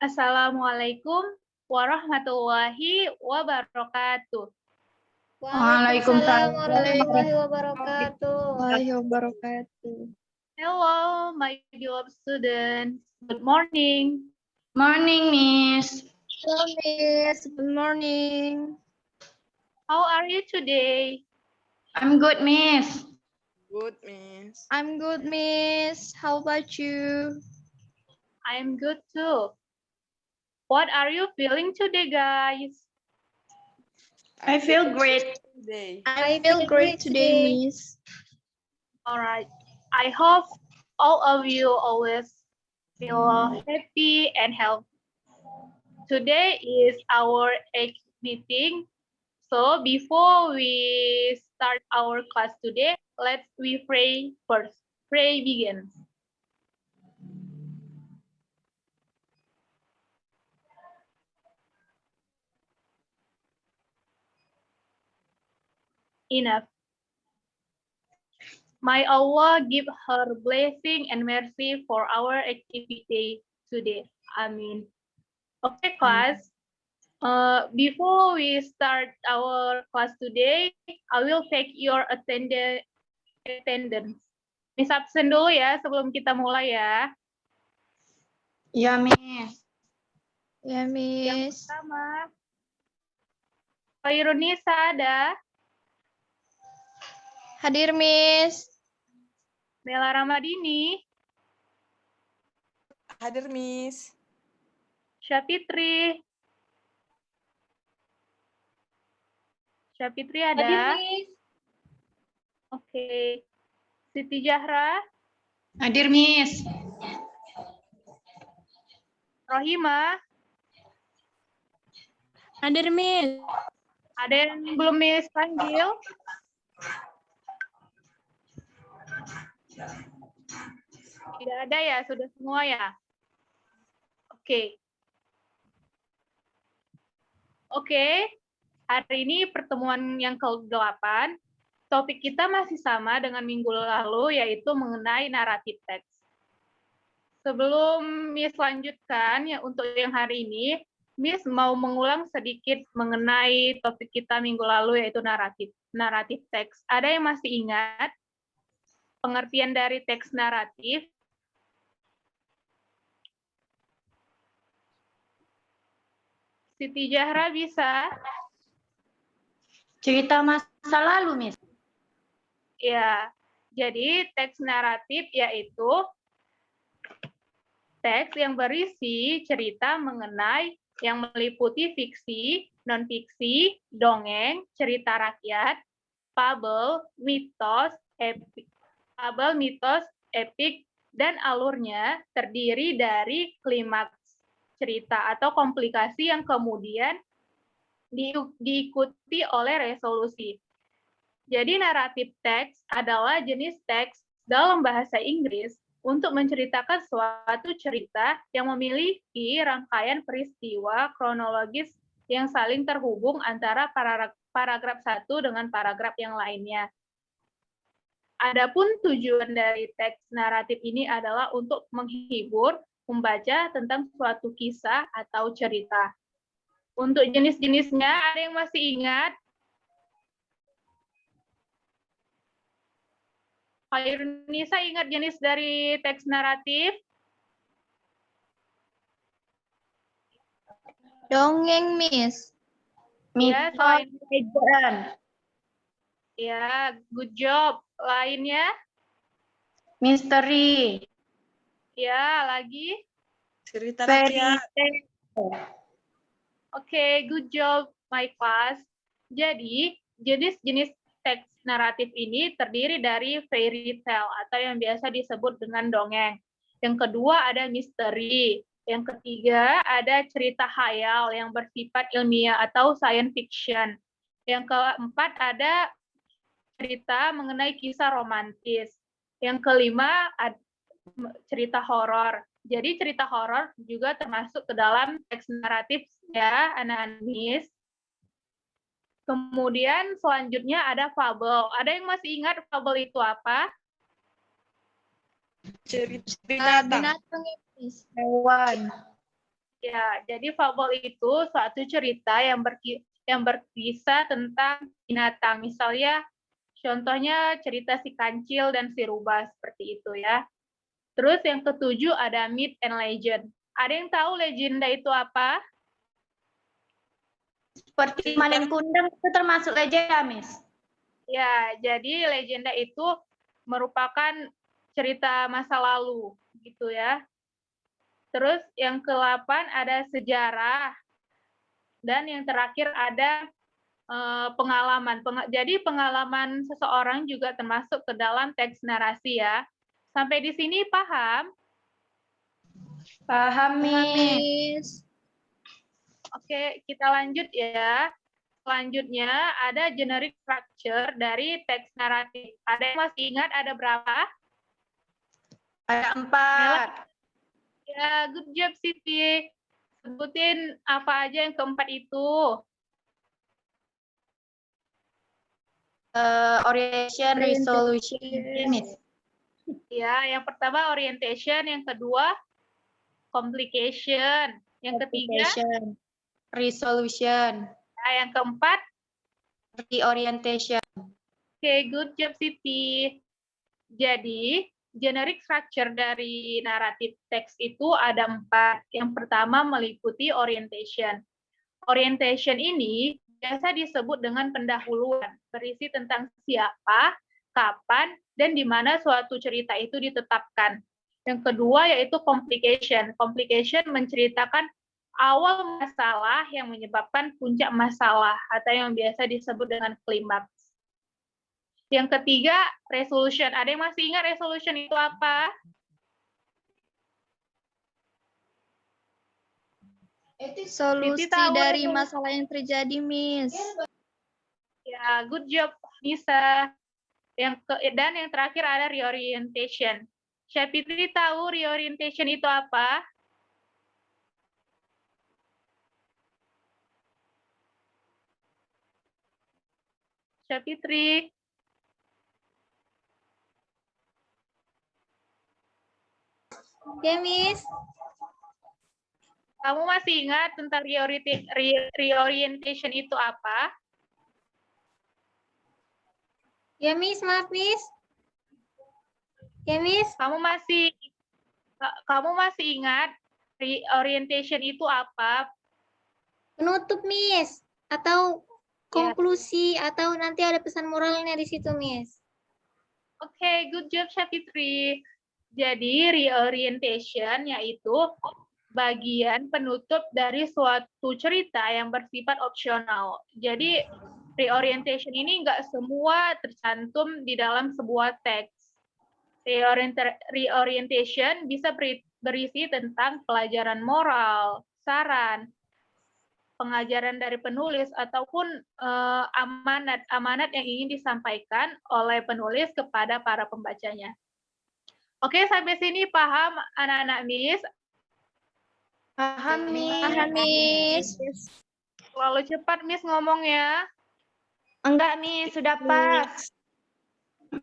Assalamualaikum warahmatullahi wabarakatuh. Waalaikumsalam warahmatullahi wabarakatuh. Hello, my beloved students. Good morning. Morning, Miss. Hello, Miss. Good morning. How are you today? I'm good, Miss. Good, Miss. I'm good, Miss. How about you? I'm good too. What are you feeling today, guys? I feel great. Today. I feel great today, Miss. All right. I hope all of you always feel happy and healthy. Today is our 8th meeting. So before we start our class today, we pray first. Pray begins. Enough. May Allah give her blessing and mercy for our activity today. Amin. Okay, class. Before we start our class today, I will take your attendance. Miss absen dulu ya sebelum kita mulai ya. Ya, Miss. Ya, Yang Miss. pertama, Khairunisa ada, Hadir, Miss. Bella Ramadini, Hadir, Miss. Syafitri. Syafitri ada. Miss. Oke. Siti Zahra, Hadir, Miss. Rohima, Hadir, Miss. ada yang belum Miss panggil? Tidak ada ya, sudah semua ya? Oke. Oke, hari ini pertemuan yang ke-8. Topik kita masih sama dengan minggu lalu, yaitu mengenai naratif teks. Sebelum Miss lanjutkan ya untuk yang hari ini, Miss mau mengulang sedikit mengenai topik kita minggu lalu, yaitu naratif teks. Ada yang masih ingat pengertian dari teks naratif? Siti Zahra bisa? Cerita masa lalu, Miss. Ya, jadi teks naratif yaitu teks yang berisi cerita mengenai yang meliputi fiksi, non-fiksi, dongeng, cerita rakyat, fabel, mitos, epik, dan alurnya terdiri dari klimaks cerita atau komplikasi yang kemudian diikuti oleh resolusi. Jadi naratif teks adalah jenis teks dalam bahasa Inggris untuk menceritakan suatu cerita yang memiliki rangkaian peristiwa kronologis yang saling terhubung antara paragraf satu dengan paragraf yang lainnya. Adapun tujuan dari teks naratif ini adalah untuk menghibur pembaca tentang suatu kisah atau cerita. Untuk jenis-jenisnya, ada yang masih ingat? Khairunisa ingat jenis dari teks naratif? Dongeng, Miss. Ya, Mitos, selain legend, ya, good job. Lainnya? misteri, Ya, lagi? Cerita fairy rakyat. tale. Oke, good job, my class. Jadi, jenis-jenis teks naratif ini terdiri dari fairy tale atau yang biasa disebut dengan dongeng. Yang kedua ada misteri. Yang ketiga ada cerita khayal yang bersifat ilmiah atau science fiction. Yang keempat ada cerita mengenai kisah romantis. Yang kelima ada cerita horor. Jadi cerita horor juga termasuk ke dalam teks naratif ya, anak-anak Miss. Kemudian selanjutnya ada fabel. Ada yang masih ingat fabel itu apa? Cerita binatang. Binatang, Miss. Hewan, Ya, jadi fabel itu suatu cerita yang berkisah tentang binatang. Misalnya, contohnya cerita si kancil dan si rubah seperti itu ya. Terus yang ketujuh ada myth and legend. Ada yang tahu legenda itu apa? Seperti Malin Kundang itu termasuk legenda, Miss. Ya, jadi legenda itu merupakan cerita masa lalu, gitu ya. Terus yang ke-8 ada sejarah, dan yang terakhir ada pengalaman. Jadi pengalaman seseorang juga termasuk ke dalam teks narasi ya. Sampai di sini paham? Paham, Paham, Miss. Miss. Oke, kita lanjut ya. Selanjutnya ada generic structure dari teks naratif. Ada yang masih ingat ada berapa? Ada 4. Ya, good job Siti. Sebutin apa aja yang keempat itu. Orientation, resolution, Miss. Ya, yang pertama orientation, yang kedua complication, yang ketiga, Application, resolution, yang keempat, reorientation. oke, good job Siti. Jadi, generic structure dari naratif teks itu ada 4. Yang pertama meliputi orientation. Orientation ini biasa disebut dengan pendahuluan, berisi tentang siapa, kapan, dan di mana suatu cerita itu ditetapkan. Yang kedua yaitu complication. Complication menceritakan awal masalah yang menyebabkan puncak masalah, atau yang biasa disebut dengan klimaks. Yang ketiga, resolution. Ada yang masih ingat resolution itu apa? Solusi tahu dari resolusi. masalah yang terjadi, Miss. Ya, good job, Nisa. Dan yang terakhir ada reorientation. Syafitri tahu reorientation itu apa? Syafitri. Ya, Miss. Kamu masih ingat tentang reorientation itu apa? Ya, Miss. Maaf, Miss. Ya, Miss. Kamu masih ingat reorientation itu apa? Penutup, Miss. Atau konklusi, atau nanti ada pesan moralnya di situ, Miss. Oke, good job Syafitri. Jadi reorientation yaitu bagian penutup dari suatu cerita yang bersifat opsional. Jadi reorientation ini nggak semua tercantum di dalam sebuah teks. Reorientation bisa berisi tentang pelajaran moral, saran, pengajaran dari penulis, ataupun amanat yang ingin disampaikan oleh penulis kepada para pembacanya. Oke, sampai sini paham anak-anak Miss? Paham, Miss. Paham, Miss. Terlalu cepat Miss ngomongnya. Enggak, Miss. Sudah pas.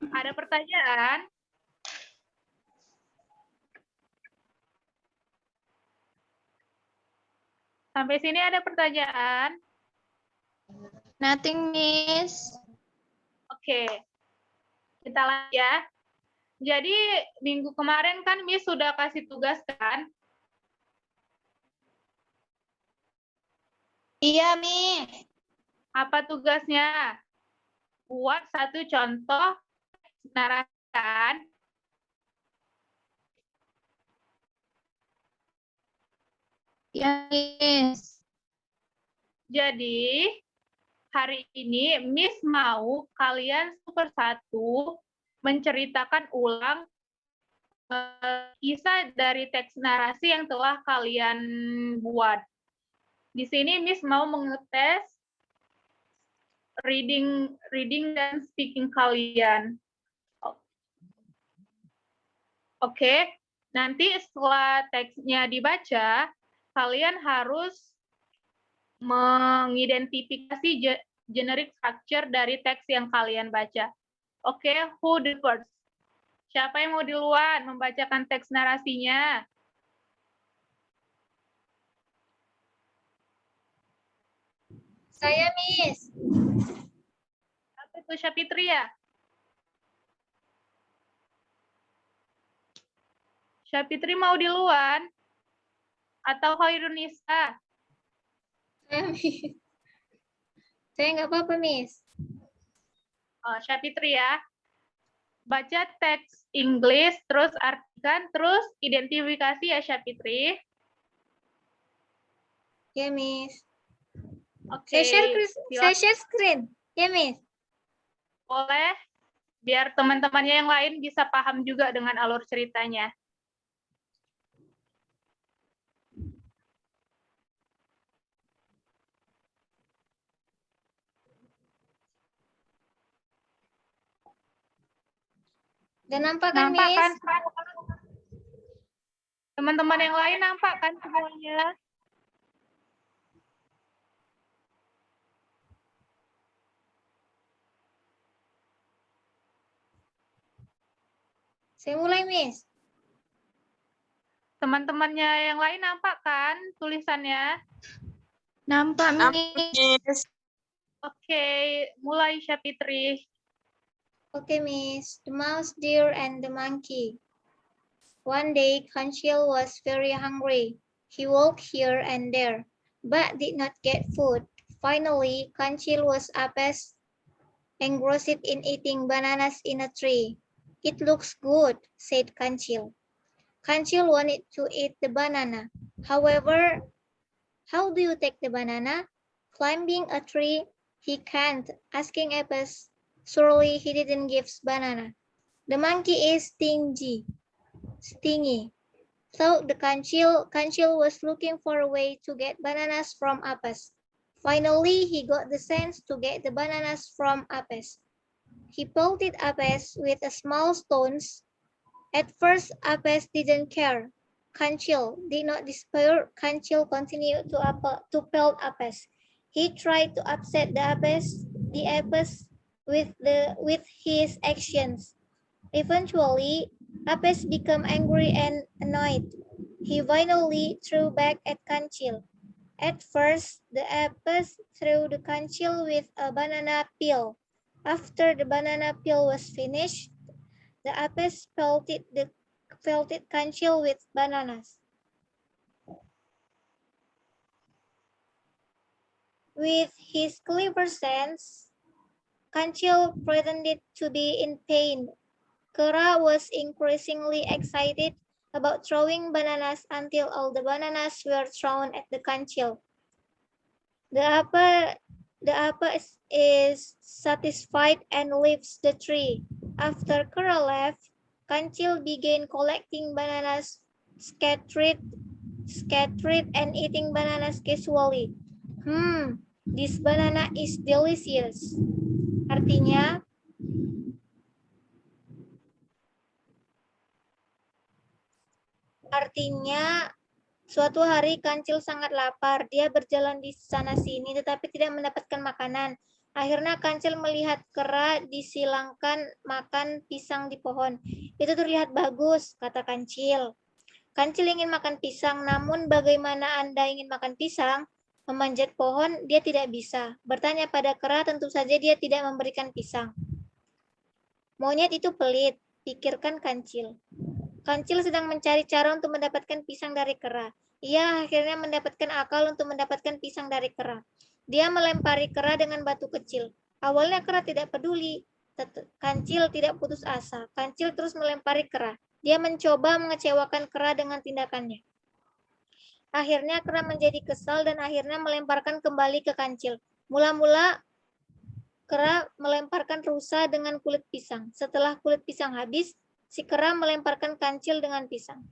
Ada pertanyaan? Sampai sini ada pertanyaan? Nothing, Miss. Oke. Kita lanjut ya. Jadi minggu kemarin kan Miss sudah kasih tugas kan? Iya, Miss. Apa tugasnya? Buat satu contoh narasi kan? Ya, Miss. Jadi hari ini Miss mau kalian satu persatu menceritakan ulang kisah dari teks narasi yang telah kalian buat. Di sini Miss mau mengetes reading dan speaking kalian. Oke, nanti setelah teksnya dibaca, kalian harus mengidentifikasi generic structure dari teks yang kalian baca. Oke, who the first? Siapa yang mau duluan membacakan teks narasinya? Saya, Miss. Apa itu Syafitri ya? Syafitri mau duluan? Atau Khairunisa? Saya, Miss. Saya nggak apa-apa, Miss. Oh, Syafitri ya. Baca teks Inggris, terus artikan, terus identifikasi ya Syafitri. Ya, Miss. Oke, Saya share screen. Ya, Miss. boleh. Biar teman-temannya yang lain bisa paham juga dengan alur ceritanya. Dan nampak kan, Nampak Miss? kan? Teman-teman yang lain nampak kan semuanya? Saya mulai, Miss. Teman-temannya yang lain nampak kan tulisannya? Nampak, Miss. Miss. Oke, mulai Syafitri. Okay, Miss. The mouse, deer, and the monkey. One day, Kancil was very hungry. He walked here and there, but did not get food. Finally, Kancil was engrossed in eating bananas in a tree. It looks good, said Kancil. Kancil wanted to eat the banana. However, how do you take the banana? Climbing a tree, he can't. Asking Apis, surely he didn't give banana. The monkey is stingy. So the Kancil was looking for a way to get bananas from Apis. Finally, he got the sense to get the bananas from Apis. He pelted Apis with a small stones. At first, Apis didn't care. Kancil did not despair. Kancil continued to pelt Apis. He tried to upset the Apis with his actions. Eventually, Apis became angry and annoyed. He violently threw back at Kancil. At first, the Apis threw the Kancil with a banana peel. After the banana peel was finished, the Apis pelted Kancil with bananas. With his clever sense, Kancil pretended to be in pain. Kera was increasingly excited about throwing bananas until all the bananas were thrown at the Kancil. The Apis is satisfied and leaves the tree. After Kera left, Kancil began collecting bananas scattered and eating bananas casually. This banana is delicious. Artinya, suatu hari Kancil sangat lapar. Dia berjalan di sana-sini tetapi tidak mendapatkan makanan. Akhirnya Kancil melihat kera disilangkan makan pisang di pohon. Itu terlihat bagus, kata Kancil. Kancil ingin makan pisang, namun bagaimana Anda ingin makan pisang? Memanjat pohon, dia tidak bisa. Bertanya pada kera, tentu saja dia tidak memberikan pisang. Monyet itu pelit, pikirkan Kancil. Kancil sedang mencari cara untuk mendapatkan pisang dari kera. Ia akhirnya mendapatkan akal untuk mendapatkan pisang dari kera. Dia melempari kera dengan batu kecil. Awalnya kera tidak peduli. Kancil tidak putus asa. Kancil terus melempari kera. Dia mencoba mengecewakan kera dengan tindakannya. Akhirnya kera menjadi kesal dan akhirnya melemparkan kembali ke Kancil. Mula-mula kera melemparkan rusa dengan kulit pisang. Setelah kulit pisang habis, si kera melemparkan Kancil dengan pisang.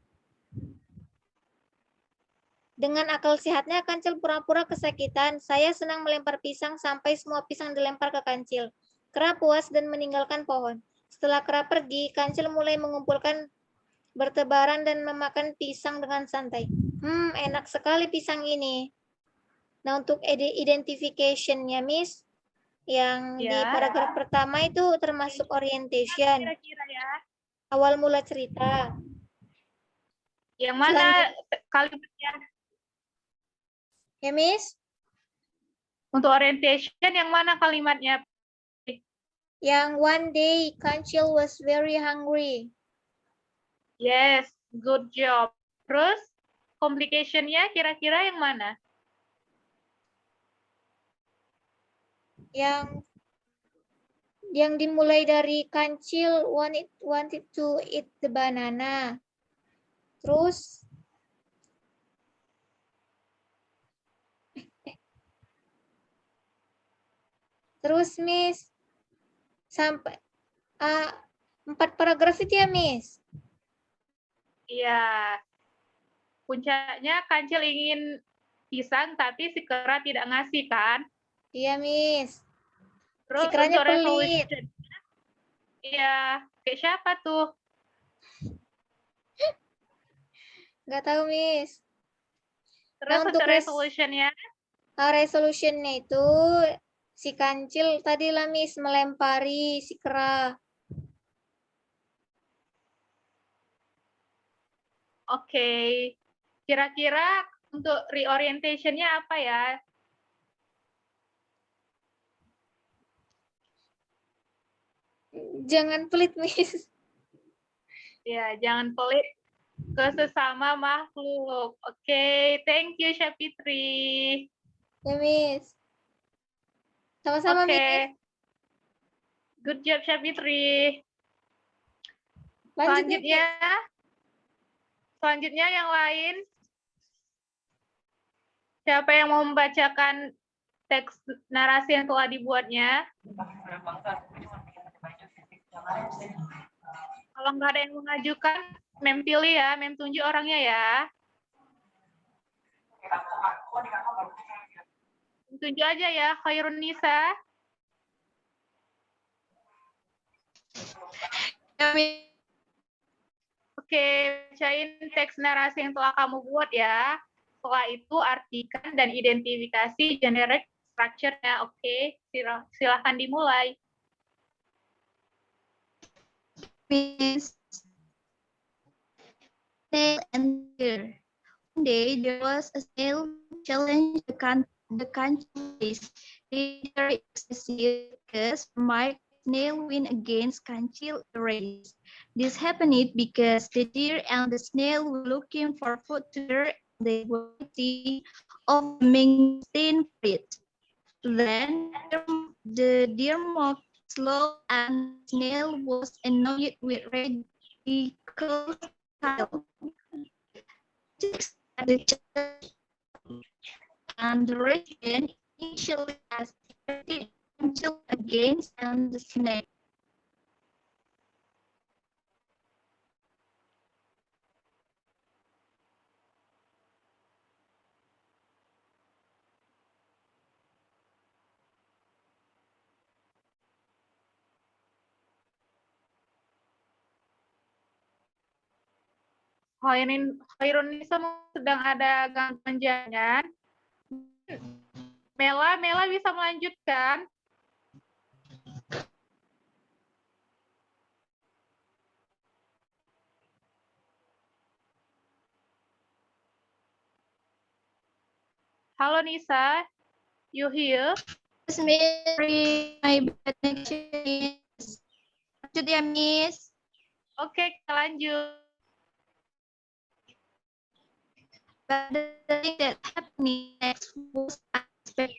Dengan akal sehatnya, Kancil pura-pura kesakitan. Saya senang melempar pisang sampai semua pisang dilempar ke Kancil. Kera puas dan meninggalkan pohon. Setelah kera pergi, Kancil mulai mengumpulkan bertebaran dan memakan pisang dengan santai. Enak sekali pisang ini. Nah, untuk identification-nya, Miss, yang di paragraf pertama itu termasuk orientation. Kira-kira ya. Awal mula cerita. Yang mana? Selanjutnya. Kalimatnya? Ya, Miss? Untuk orientation yang mana kalimatnya? Yang one day, Kancil was very hungry. Yes, good job. Terus complication-nya kira-kira yang mana? Yang dimulai dari Kancil wanted to eat the banana. Terus Miss, sampai 4 paragraf itu ya Miss? Iya. Puncaknya Kancil ingin pisang tapi si kera tidak ngasih kan? Iya Miss. Terus Si keranya untuk pelit. resolution. Iya, kayak siapa tuh? Nggak tahu Miss. Terus Nah, untuk untuk resolution-nya? resolution-nya itu si Kancil tadi lah Miss melempari si kera. Oke. Kira-kira untuk reorientation-nya apa ya? Jangan pelit Miss. Ya, jangan pelit ke sesama makhluk. Oke, thank you Syafitri. Ya Miss. Sama-sama Oke. Miss. Good job Syafitri. Lanjut Selanjutnya, Miss. selanjutnya yang lain. Siapa yang mau membacakan teks narasi yang telah dibuatnya? Kalau nggak ada yang mengajukan, Mem pilih ya, Mem tunjuk orangnya ya. Tunjuk aja ya, Khairun Nisa. Oke, bacain teks narasi yang telah kamu buat ya. Setelah itu artikan dan identifikasi generic structure-nya. Oke, silahkan dimulai. Miss. Snail and deer. One day there was a snail challenge the country. Leader Excelsius Mike Snail win against Kancil race. This happened because the deer and the snail were looking for food together. They were waiting of maintain it. Then the deer moved slow and the snail was annoyed with radical style. And the region initially as until against and the snake. Khairun Nisa sedang ada gangguan jaringan. Mela bisa melanjutkan. Halo Nisa, you here? Miss Mary, my bad connection is. Lanjut ya, Miss. Oke, kita lanjut. But the thing that happened next was the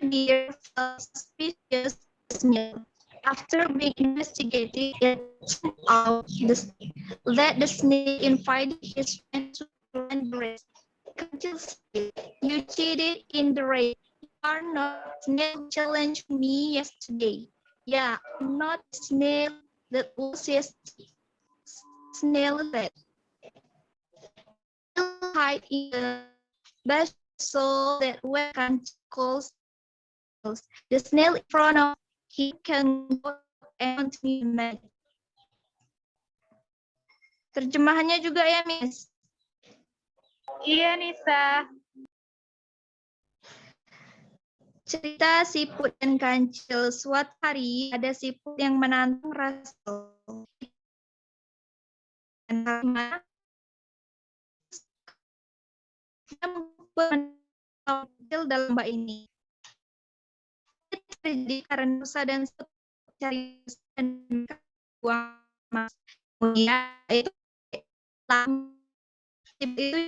deer felt suspicious smell. After being investigated, it turned out that the snake invited his friend to run the race. Kancil said, "You cheated in the race. You are not snail challenged me yesterday." Yeah, I'm not a snail that was yesterday. Snail said, "Hide in the bush so that when Kancil calls, the snail in front of him can go and continue magic." Terjemahannya juga ya, Miss? Iya, Nisa. Cerita siput dan kancil. Suatu hari ada siput yang menantang Rasul. Dia pun kecil dalam lomba ini. Terjadi karena Musa dan cari dan uang emas. Kemudian itu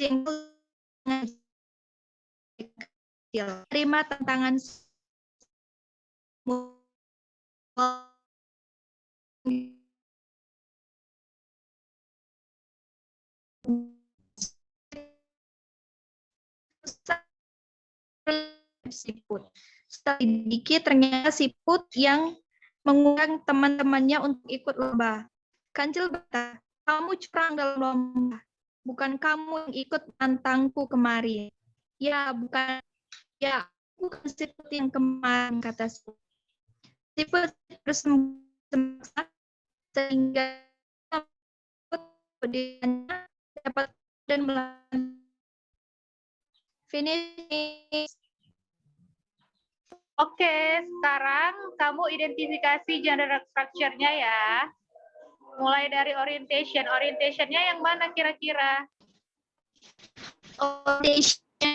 jengkel kecil. Terima tantangan siput. Setelah sedikit ternyata siput yang mengundang teman-temannya untuk ikut lomba. Kancil berkata, kamu curang dalam lomba. Bukan kamu yang ikut tantangku kemarin. Ya, bukan siput yang kemarin, kata siput. Siput bersemangat sehingga kemudiannya dapat dan melanjutkan. Finish. Oke, sekarang kamu identifikasi gender structure-nya ya. Mulai dari orientation. Orientation-nya yang mana kira-kira? Orientation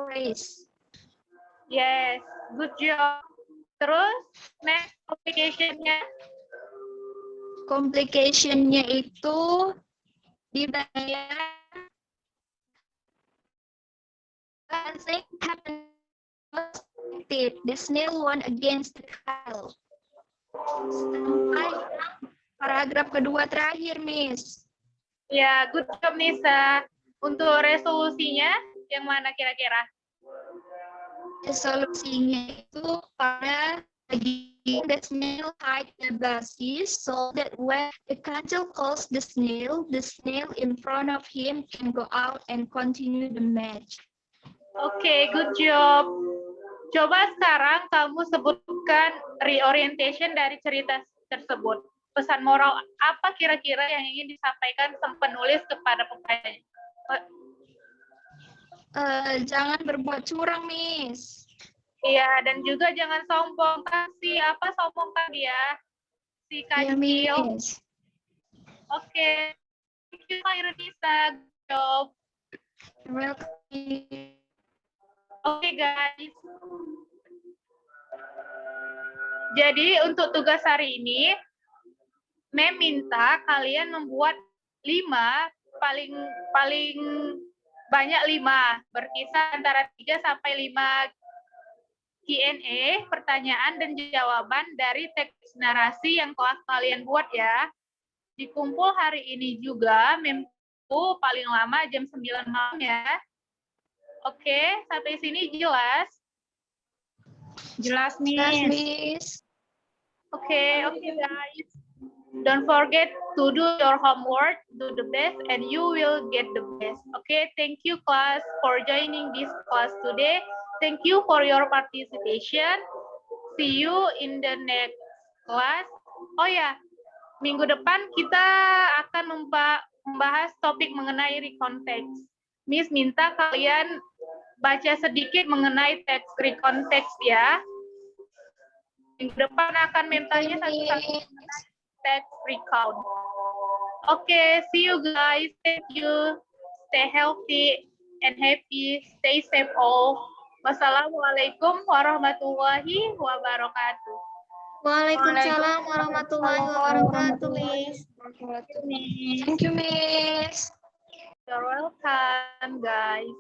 race. Yes, good job. Terus, next complication-nya? Complication-nya itu dibayar something happened. The snail won against the cow. Sampai paragraf kedua terakhir, Miss. Ya, good job Nisa. Untuk resolusinya, yang mana kira-kira? Resolusinya itu pada the snail hide the basis so that when the council calls the snail in front of him can go out and continue the match. Oke, good job. Coba sekarang kamu sebutkan reorientation dari cerita tersebut. Pesan moral apa kira-kira yang ingin disampaikan sang penulis kepada pembacanya? Jangan berbuat curang, Miss. Iya, dan juga jangan sombong. Apa sombong kan dia? Si Ya, Kancil. Miss. Oke. Thank you, Nisa. Good job. You're welcome. Oke, guys. Jadi, untuk tugas hari ini, Mem minta kalian membuat 5, paling banyak 5, berkisar antara 3 sampai 5 Q&A, pertanyaan dan jawaban dari teks narasi yang kelas kalian buat ya. Dikumpul hari ini juga, Memku paling lama jam 9 malam ya. Oke, sampai sini jelas? Jelas, Miss. Oke, guys. Don't forget to do your homework, do the best, and you will get the best. Okay, thank you class for joining this class today. Thank you for your participation. See you in the next class. Oh ya, minggu depan kita akan membahas topik mengenai recontext. Miss minta kalian baca sedikit mengenai teks recontext ya. Minggu depan akan mintanya satu-satu text recount. Okay, see you guys. Thank you. Stay healthy and happy. Stay safe all. Wassalamualaikum warahmatullahi wabarakatuh. Waalaikumsalam warahmatullahi wabarakatuh, Miss. Thank you, Miss. You're welcome, guys.